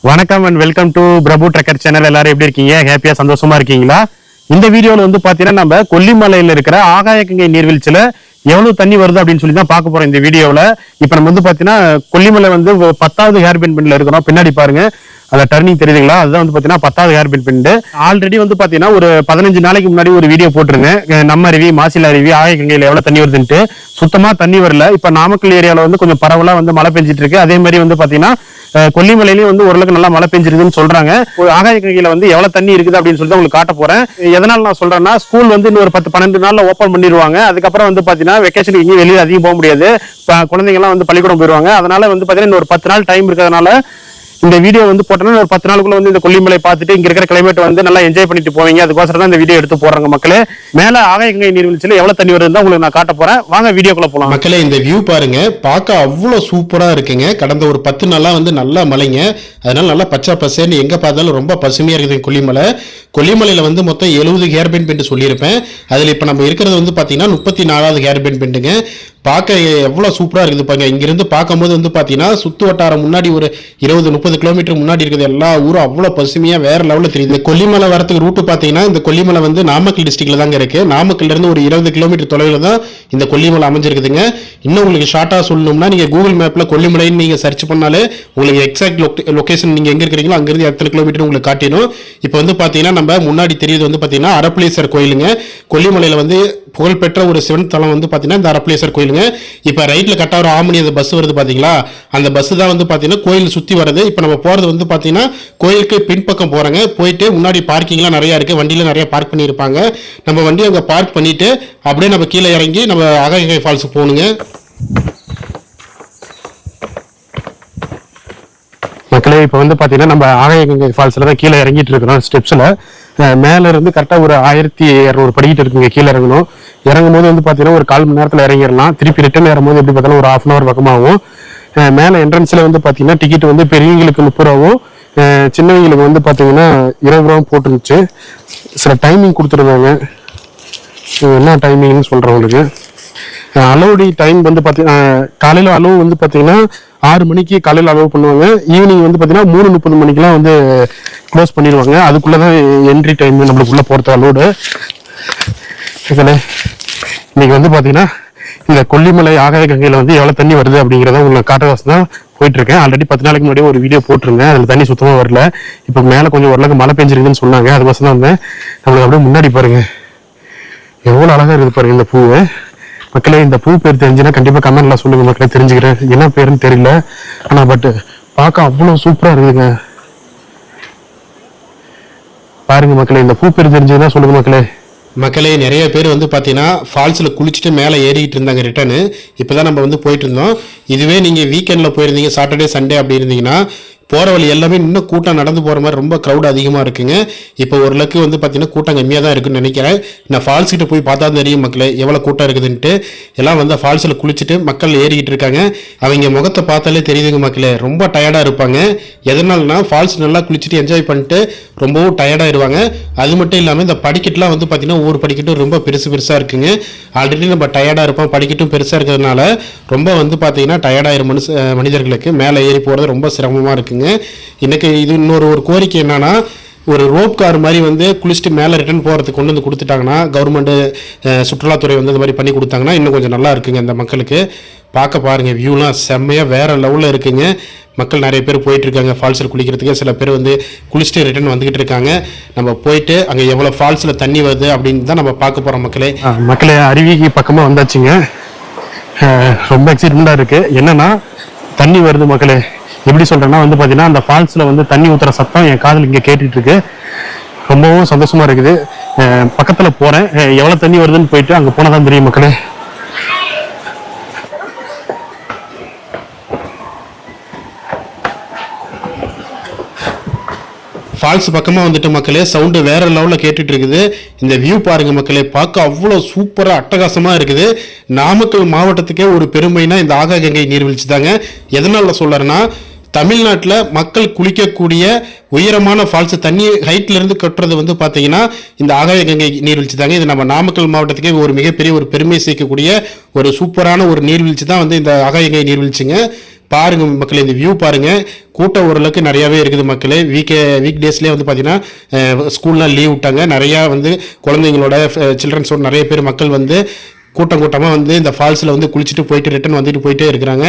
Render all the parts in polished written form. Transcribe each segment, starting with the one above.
வணக்கம் and welcome to Prabhu trekker channel. எல்லாரும் எப்படி இருக்கீங்க? ஹாப்பியா சந்தோஷமா இருக்கீங்களா? இந்த வீடியோல வந்து பாத்தீங்கன்னா நம்ம கொல்லிமலையில இருக்கிற ஆகாயகங்கை நீர்வீழ்ச்சியில எவ்வளவு தண்ணி வருது அப்படின்னு சொல்லி தான் பார்க்க போறோம் இந்த வீடியோல. இப்ப நம்ம வந்து பாத்தீங்கன்னா கொல்லிமலை வந்து 10வது ஹேர்பின் பின்ல இருக்கிறோம். பின்னாடி பாருங்க, அந்த டர்னிங் தெரியுதுங்களா? அதுதான் வந்து பாத்தீங்கன்னா 10வது ஹேர்பின் பின். ஆல்ரெடி வந்து பாத்தீங்கன்னா ஒரு 15 நாளைக்கு முன்னாடி ஒரு வீடியோ போட்டிருங்க. நம்ம அருவி, மாசில அருவி, ஆகாயகங்கையில எவ்வளவு தண்ணி வருதுன்ட்டு. சுத்தமா தண்ணி வரல. இப்ப நாமக்கல் ஏரியால வந்து கொஞ்சம் பரவலா வந்து மழை பெஞ்சிட்டு இருக்கு. அதே மாதிரி வந்து பாத்தீங்கன்னா கொல்லிமலையிலயும் வந்து ஓரளவுக்கு நல்லா மழை பெஞ்சிருக்குன்னு சொல்றாங்க. ஆகாயகங்கையில வந்து எவ்வளவு தண்ணி இருக்குது அப்படின்னு சொல்லிட்டு உங்களுக்கு காட்ட போறேன். எதனால நான் சொல்றேன்னா, ஸ்கூல் வந்து இன்னும் ஒரு 10-12 நாள்ல ஓப்பன் பண்ணிடுவாங்க. அதுக்கப்புறம் வந்து பாத்தீங்கன்னா வெக்கேஷனுக்கு எங்கேயும் வெளியே அதிகம் போக முடியாது. குழந்தைங்க எல்லாம் வந்து பள்ளிக்கூடம் போயிடுவாங்க. அதனால வந்து பாத்தீங்கன்னா இன்னும் ஒரு 10 நாள் டைம் இருக்கிறதுனால இந்த வீடியோ வந்து போட்டோம்னா ஒரு 10 நாளுக்குள்ள வந்து இந்த கொல்லிமலை பார்த்துட்டு இங்க இருக்கிற கிளைமேட் வந்து நல்லா என்ஜாய் பண்ணிட்டு போவீங்க. அதுக்கோசரம் தான் இந்த வீடியோ எடுத்து போறாங்க மக்களே. மேல ஆகாயகங்கை நீர்வீழ்ச்சியில எவ்வளவு தண்ணி வருதுன்னு உங்களுக்கு நான் காட்ட போறேன். வாங்க வீடியோக்குள்ள போலாம். மக்களே, இந்த வியூ பாருங்க, பார்க்க அவ்வளவு சூப்பரா இருக்குங்க. கடந்த ஒரு 10 நாளா வந்து நல்லா மழைங்க. அதனால நல்லா பச்சை பசேன்னு எங்க பார்த்தாலும் ரொம்ப பசுமையா இருக்குது கொல்லிமலை. கொல்லிமலையில வந்து மொத்தம் 70 ஹேர்பின் பெண்ட் சொல்லியிருப்பேன். அதுல இப்ப நம்ம இருக்கிறது வந்து பாத்தீங்கன்னா 34வது ஹேர்பின் பெண்டுங்க. பார்க்க எவ்வளவு சூப்பரா இருக்குது பாருங்க. இங்கிருந்து பார்க்கும்போது வந்து பாத்தீங்கன்னா சுத்து வட்டாரம் முன்னாடி ஒரு 20-30 கிலோமீட்டர் முன்னாடி இருக்குது எல்லா ஊரும் அவ்வளவு பசுமையா வேற லெவலில் தெரியுது. இந்த கொல்லிமலை வரத்துக்கு ரூட்டு பாத்தீங்கன்னா, இந்த கொல்லிமலை வந்து நாமக்கல் டிஸ்ட்ரிக்ட்ல தாங்க இருக்கு. நாமக்கல்ல இருந்து ஒரு 20 கிலோமீட்டர் தொலைவில் தான் இந்த கொல்லிமலை அமைஞ்சிருக்குதுங்க. இன்னும் உங்களுக்கு ஷார்ட்டா சொல்லணும்னா, நீங்க கூகுள் மேப்ல கொல்லிமலைன்னு நீங்க சர்ச் பண்ணாலே உங்களுக்கு எக்ஸாக்ட் லொகேஷன் நீங்க எங்க இருக்கிறீங்களோ அங்கிருந்து எத்தனை கிலோமீட்டர் உங்களுக்கு காட்டிடும். இப்போ வந்து பாத்தீங்கன்னா நம்ம முன்னாடி தெரியுது வந்து பாத்தீங்கன்னா அரப்பளீஸ்வரர் கோயிலுங்க. கொல்லிமலையில வந்து புகழ்பெற்ற ஒரு சிவன் தலம் வந்து பாத்தீங்கன்னா இந்த அரப்பளீஸ்வரர் கோயிலுங்க. இப்ப ரைட்ல கட்டா ஒரு ஆமணி அந்த பஸ் வருது பாத்தீங்களா, அந்த பஸ் தான் வந்து பாத்தீங்கன்னா கோயில் சுத்தி வருது. இப்ப நம்ம போறது வந்து பாத்தீங்கன்னா கோயிலுக்கு பின்பக்கம் போறாங்க. போயிட்டு முன்னாடி பார்க்கிங்லாம் நிறைய இருக்கு, வண்டியில நிறைய பார்க் பண்ணியிருப்பாங்க. நம்ம வண்டி அங்க பார்க் பண்ணிட்டு அப்படியே நம்ம கீழே இறங்கி நம்ம ஆகாயகங்கை ஃபால்ஸ் போகணுங்க. மக்களே, இப்போ வந்து பாத்தீங்கன்னா நம்ம ஆகாயகங்கை ஃபால்ஸ்ல தான் கீழே இறங்கிட்டு இருக்கிறோம். ஸ்டெப்ஸ்ல மேல இருந்து கரெக்டா ஒரு 1200 படிக்கிட்டு இருக்குங்க. கீழே இறங்கணும். இறங்கும் போது வந்து பாத்தீங்கன்னா ஒரு 1/4 மணி நேரத்துல இறங்கிடலாம். திருப்பி ரிட்டர்ன் ஏறும்போது எப்படி பார்த்தாலும் ஒரு 1/2 hour பக்கமாகும். மேல என்ட்ரன்ஸ்ல வந்து பாத்தீங்கன்னா டிக்கெட் வந்து பெரியவங்களுக்கு 30 ரூபாவும் சின்னவங்களுக்கு வந்து பாத்தீங்கன்னா 20 ரூபாவும் போட்டுருந்துச்சு. சில டைமிங் கொடுத்துருந்தாங்க. என்ன டைமிங்னு சொல்றவங்களுக்கு அலோடி டைம் வந்து பாத்தீங்கன்னா காலையில அலோவ் வந்து பாத்தீங்கன்னா 6 மணிக்கு காலையில் அலோவ் பண்ணுவாங்க. ஈவினிங் வந்து பாத்தீங்கன்னா 3:30 மணிக்கெல்லாம் வந்து க்ளோஸ் பண்ணிடுவாங்க. அதுக்குள்ளதான் என்ட்ரி டைம் நம்மளுக்குள்ள போறது அலோடு. இன்னைக்கு வந்து பாத்தீங்கன்னா இந்த கொல்லிமலை ஆகாயகங்கையில வந்து எவ்வளவு தண்ணி வருது அப்படிங்கிறத உங்களுக்கு காட்டவாசம் தான் போயிட்டு இருக்கேன். ஆல்ரெடி 10 நாளைக்கு முன்னாடி ஒரு வீடியோ போட்டிருந்தேன். அதுல தண்ணி சுத்தமா வரல. இப்ப மேல கொஞ்சம் ஓரளவுக்கு மழை பெஞ்சிருக்குன்னு சொன்னாங்க. அதுக்கோசம் தான் வந்தேன். நம்மளுக்கு அப்படியே முன்னாடி பாருங்க எவ்வளவு அழகா இருக்குது பாருங்க இந்த பூவு. மக்களே, இந்த பூ பேர் தெரிஞ்சுன்னா கண்டிப்பா கமெண்ட்ல சொல்லுங்க மக்களே, தெரிஞ்சுக்கிறேன். என்ன பேருன்னு தெரியல, ஆனா பட் பார்க்க அவ்வளவு சூப்பரா இருக்குதுங்க. பாருங்க மக்களே, இந்த பூ பேர் தெரிஞ்சதுன்னா சொல்லுங்க மக்களே. மக்களே, நிறைய பேர் வந்து பார்த்தீங்கன்னா ஃபால்ஸில் குளிச்சுட்டு மேலே ஏறிக்கிட்டு இருந்தாங்க ரிட்டர்னு. இப்போ தான் நம்ம வந்து போயிட்டு இருந்தோம். இதுவே நீங்கள் வீக்கெண்டில் போயிருந்தீங்க, சாட்டர்டே சண்டே அப்படி இருந்தீங்கன்னா போகிற வழி எல்லாமே இன்னும் கூட்டம் நடந்து போகிற மாதிரி ரொம்ப க்ரௌட் அதிகமாக இருக்குங்க. இப்போ ஓரளவுக்கு வந்து பார்த்தீங்கன்னா கூட்டம் கம்மியாக தான் இருக்குன்னு நினைக்கிறேன். நான் ஃபால்ஸ் கிட்ட போய் பார்த்தா தெரியும் மக்களே எவ்வளோ கூட்டம் இருக்குதுன்ட்டு. எல்லாம் வந்து ஃபால்ஸில் குளிச்சுட்டு மக்கள் ஏறிக்கிட்டு இருக்காங்க. அவங்க முகத்தை பார்த்தாலே தெரியுதுங்க மக்களே, ரொம்ப டயர்டாக இருப்பாங்க. எதனாலனா ஃபால்ஸ் நல்லா குளிச்சுட்டு என்ஜாய் பண்ணிட்டு ரொம்பவும் டயர்டாகிடுவாங்க. அது மட்டும் இல்லாமல் இந்த படிக்கட்டுலாம் வந்து பார்த்தீங்கன்னா ஒவ்வொரு படிக்கட்டும் ரொம்ப பெருசாக இருக்குங்க. ஆல்ரெடி நம்ம டயர்டாக இருப்போம், படிக்கட்டும் பெருசாக இருக்கிறதுனால ரொம்ப வந்து பார்த்தீங்கன்னா டயர்டாயிரும் மனிதர்களுக்கு. மேலே ஏறி போகிறது ரொம்ப சிரமமாக இருக்குங்க. இன்னைக்கு இது இன்னொரு கோரிக்கை என்னன்னா, ஒரு ரோப் கார் மாதிரி வந்து குளிச்சுட்டு மேலே ரிட்டர்ன் போகிறதுக்கு கொண்டு வந்து கொடுத்துட்டாங்கன்னா, கவர்மெண்ட் சுற்றுலாத்துறை வந்து இந்த மாதிரி பண்ணி கொடுத்தாங்கன்னா இன்னும் கொஞ்சம் நல்லா இருக்குங்க. இந்த மக்களுக்கு பார்க்க பாருங்க வியூலாம் செம்மையாக வேற லெவலில் இருக்குங்க. மக்கள் நிறைய பேர் போயிட்டு இருக்காங்க ஃபால்ஸில் குளிக்கிறதுக்கு. சில பேர் வந்து குளிச்சுட்டு ரிட்டர்ன் வந்துகிட்டு இருக்காங்க. நம்ம போயிட்டு அங்கே எவ்வளோ ஃபால்ஸில் தண்ணி வருது அப்படின்னு தான் நம்ம பார்க்க போகிறோம் மக்களே. மக்களே, அருவிக்கு பக்கமாக வந்தாச்சுங்க. ரொம்ப எக்ஸைட்மெண்ட்டாக இருக்கு. என்னன்னா தண்ணி வருது மக்களே. எப்படி சொல்றேன்னா வந்து பாத்தீங்கன்னா அந்த ஃபால்ஸ்ல வந்து தண்ணி ஊத்துற சத்தம் என் காதில் இங்க கேட்டுட்டு இருக்கு. ரொம்பவும் சந்தோஷமா இருக்குது. பக்கத்துல போறேன், எவ்வளவு தண்ணி வருதுன்னு போயிட்டு அங்க போனதான் தெரியும் மக்களே. ஃபால்ஸ் பக்கமாக வந்துட்டு மக்களே, சவுண்டு வேற லெவலில் கேட்டுட்டு இருக்குது. இந்த வியூ பாருங்க மக்களே, பார்க்க அவ்வளோ சூப்பராக அட்டகாசமாக இருக்குது. நாமக்கல் மாவட்டத்துக்கே ஒரு பெருமைனா இந்த ஆகாயகங்கை நீர்வீழ்ச்சி தாங்க. எதனால சொல்றேன்னா, தமிழ்நாட்டில் மக்கள் குளிக்கக்கூடிய உயரமான ஃபால்ஸ் தண்ணி ஹைட்ல இருந்து கட்டுறது வந்து பார்த்தீங்கன்னா இந்த ஆகாயகங்கை நீர்வீழ்ச்சி தாங்க. இது நம்ம நாமக்கல் மாவட்டத்துக்கே ஒரு மிகப்பெரிய ஒரு பெருமை சேர்க்கக்கூடிய ஒரு சூப்பரான ஒரு நீர்வீழ்ச்சி தான் வந்து இந்த ஆகாயகங்கை நீர்வீழ்ச்சிங்க. பாருங்க மக்களே, இந்த வியூ பாருங்க. கூட்டம் ஓரளவுக்கு நிறையாவே இருக்குது மக்களே. வீக் டேஸ்லேயே வந்து பார்த்தீங்கன்னா ஸ்கூல்லாம் லீவ் விட்டாங்க. நிறையா வந்து குழந்தைங்களோட சில்ட்ரன்ஸோட நிறைய பேர் மக்கள் வந்து கூட்டமாக வந்து இந்த ஃபால்ஸில் வந்து குளிச்சுட்டு போயிட்டு ரிட்டன் வந்துட்டு போயிட்டே இருக்கிறாங்க.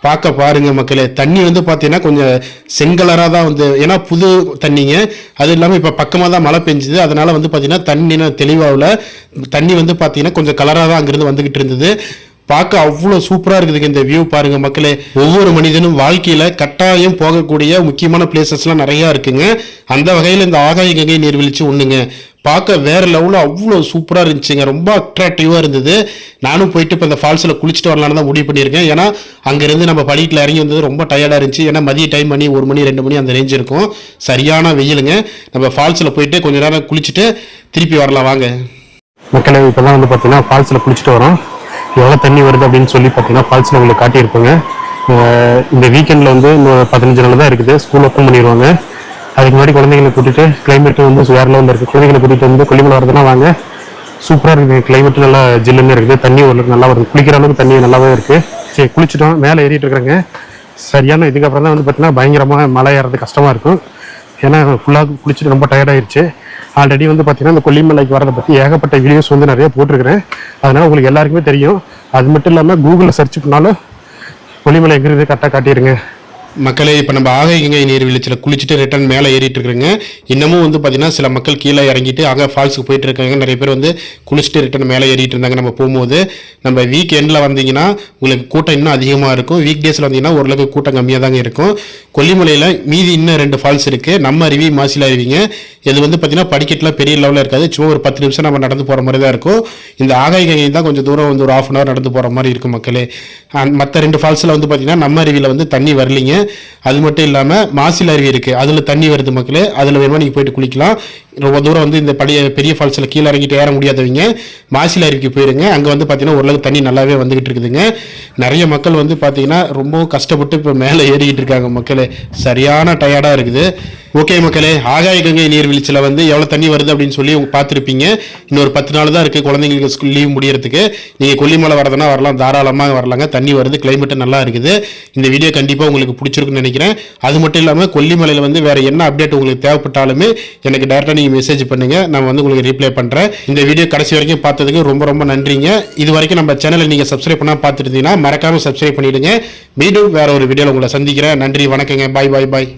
பார்க்க பாருங்க மக்களே. தண்ணி வந்து பார்த்தீங்கன்னா கொஞ்சம் செங்கலராக தான் வந்து, ஏன்னா புது தண்ணிங்க. அது இல்லாமல் இப்போ பக்கமாக தான் மழை பெஞ்சுது. அதனால வந்து பார்த்தீங்கன்னா தண்ணி தெளிவாகல. தண்ணி வந்து பார்த்தீங்கன்னா கொஞ்சம் கலராக தான் அங்கிருந்து வந்துகிட்டு இருந்தது. பார்க்க அவ்வளோ சூப்பராக இருக்குதுங்க இந்த வியூ பாருங்க மக்களே. ஒவ்வொரு மனிதனும் வாழ்க்கையில் கட்டாயம் போகக்கூடிய முக்கியமான பிளேசஸ்லாம் நிறையா இருக்குங்க. அந்த வகையில் இந்த ஆகாய கங்கை நீர்வீழ்ச்சி ஒன்றுங்க. பார்க்க வேற லெவலில் அவ்வளோ சூப்பராக இருந்துச்சுங்க. ரொம்ப அட்ராக்டிவாக இருந்தது. நானும் போயிட்டு இப்போ இந்த ஃபால்ஸில் குளிச்சுட்டு வரலான்னு தான் முடிவு பண்ணியிருக்கேன். ஏன்னா அங்கேருந்து நம்ம படிக்கல இறங்கி வந்தது ரொம்ப டயர்டாக இருந்துச்சு. ஏன்னா மதிய டைம் மணி 1 மணி 2 மணி அந்த ரேஞ்ச் இருக்கும். சரியான வெயிலுங்க. நம்ம ஃபால்ஸில் போயிட்டு கொஞ்ச நேரம் குளிச்சுட்டு திருப்பி வரலாம் வாங்க மக்களே. இப்போ தான் வந்து பார்த்தீங்கன்னா ஃபால்ஸில் குளிச்சுட்டு வரோம். எவ்வளோ தண்ணி வருது அப்படின்னு சொல்லி பார்த்தீங்கன்னா ஃபால்ஸில் உங்களுக்கு காட்டியிருப்போங்க. இந்த வீக்கெண்டில் வந்து இன்னும் 15 நாள் தான் இருக்குது. ஸ்கூல் ஓப்பன் பண்ணிடுவாங்க. அதுக்கு முன்னாடி குழந்தைங்களை கூட்டிட்டு கிளைமேட்டு வந்து வேற லெவலில் இருக்குது. குழந்தைங்களை கூட்டிகிட்டு வந்து கொல்லிமலை வரதுனா வாங்க. சூப்பராக இருக்குது. கிளைமேட்டு நல்லா ஜில்லுன்னு இருக்குது. தண்ணி ஓரளவுக்கு நல்லா வருது. குளிக்கிற அளவுக்கு தண்ணி நல்லாவே இருக்குது. சரி, குளிச்சுட்டோம், மேலே ஏறிட்டு இருக்கிறேங்க. சரியான இதுக்கப்புறம் தான் வந்து பார்த்தீங்கன்னா பயங்கரமாக மழை ஏறது கஷ்டமாக இருக்கும். ஏன்னா ஃபுல்லாக குளிச்சுட்டு ரொம்ப டயர்டாயிருச்சு. ஆல்ரெடி வந்து பார்த்தீங்கன்னா இந்த கொல்லிமலைக்கு வரதை பற்றி ஏகப்பட்ட வீடியோஸ் வந்து நிறைய போட்டிருக்கிறேன். அதனால் உங்களுக்கு எல்லாருக்குமே தெரியும். அது மட்டும் இல்லாமல் கூகுளில் சர்ச் பண்ணாலும் கொல்லிமலை எங்கிறது கரெக்டாக காட்டிடுங்க மக்களே. இப்போ நம்ம ஆகாய கங்கை நீர்வீழ்ச்சியில் குளிச்சுட்டு ரிட்டர்ன் மேலே ஏறிட்டு இருக்கிறோங்க. இன்னமும் வந்து பார்த்தீங்கன்னா சில மக்கள் கீழே இறங்கிட்டு ஆகா ஃபால்ஸுக்கு போயிட்டு இருக்காங்க. நிறைய பேர் வந்து குளிச்சுட்டு ரிட்டர்ன் மேலே ஏறிட்டு இருந்தாங்க. நம்ம போகும்போது நம்ம வீக் எண்டில் வந்தீங்கன்னா உங்களுக்கு கூட்டம் இன்னும் அதிகமாக இருக்கும். வீக் டேஸில் வந்தீங்கன்னா ஓரளவுக்கு கூட்டம் கம்மியாக தாங்க இருக்கும். கொல்லிமலையில் மீதி இன்னும் 2 ஃபால்ஸ் இருக்குது. நம்ம அருவி, மாசிலா அருவிங்க. இது வந்து பார்த்தீங்கன்னா படிக்கட்டுலாம் பெரிய லெவலில் இருக்காது. சும்மா ஒரு 10 நிமிஷம் நம்ம நடந்து போகிற மாதிரி தான் இருக்கும். இந்த ஆகாய கங்கை தான் கொஞ்சம் தூரம் வந்து ஒரு 1/2 hour நடந்து போகிற மாதிரி இருக்கும் மக்களே. மற்ற 2 ஃபால்ஸில் வந்து பார்த்தீங்கன்னா நம்ம அருவியில் வந்து தண்ணி வரலிங்க. அது மட்டும் இல்லாமல் மாசிலா அருவி இருக்குது. அதில் தண்ணி வருது மக்களே. அதில் வேணுமா நீங்கள் போயிட்டு குளிக்கலாம். ரொம்ப தூரம் வந்து இந்த பெரிய ஃபால்ஸில் கீழே இறங்கிட்டு ஏற முடியாதவங்க மாசிலா அருவிக்கு போயிருங்க. அங்கே வந்து பார்த்தீங்கன்னா ஓரளவுக்கு தண்ணி நல்லாவே வந்துகிட்டு இருக்குதுங்க. நிறைய மக்கள் வந்து பார்த்தீங்கன்னா ரொம்ப கஷ்டப்பட்டு இப்போ மேலே ஏறிக்கிட்டு இருக்காங்க மக்களே. சரியான டயர்டாக இருக்குது. ஓகே மக்களே, ஆகாய கங்கை நீர்வீழ்ச்சியில் வந்து எவ்வளோ தண்ணி வருது அப்படின்னு சொல்லி பார்த்துருப்பீங்க. இன்னொரு 10 நாள் தான் இருக்குது குழந்தைங்களுக்கு ஸ்கூல் லீவ் முடியறதுக்கு. நீங்கள் கொல்லிமலை வரதுனா வரலாம், தாராளமாக வரலாங்க. தண்ணி வருது, கிளைமேட்டு நல்லா இருக்குது. இந்த வீடியோ கண்டிப்பாக உங்களுக்கு பிடிச்சிருக்குன்னு நினைக்கிறேன். அது மட்டும் இல்லாமல் கொல்லிமலையில் வந்து வேறு என்ன அப்டேட் உங்களுக்கு தேவைப்பட்டாலுமே எனக்கு டேரெக்டாக நீங்கள் மெசேஜ் பண்ணுங்கள். நான் வந்து உங்களுக்கு ரிப்ளை பண்ணுறேன். இந்த வீடியோ கடைசி வரைக்கும் பார்த்ததுக்கு ரொம்ப ரொம்ப நன்றிங்க. இது வரைக்கும் நம்ம சேனலை நீங்கள் சப்ஸ்கிரைப் பண்ணால் பார்த்துட்டு இருந்தீங்கன்னா மறக்காமல் சப்ஸ்கிரைப் பண்ணிவிடுங்க. மீண்டும் வேறு ஒரு வீடியோவில் உங்களை சந்திக்கிறேன். நன்றி, வணக்கங்க. பாய் பாய் பாய்.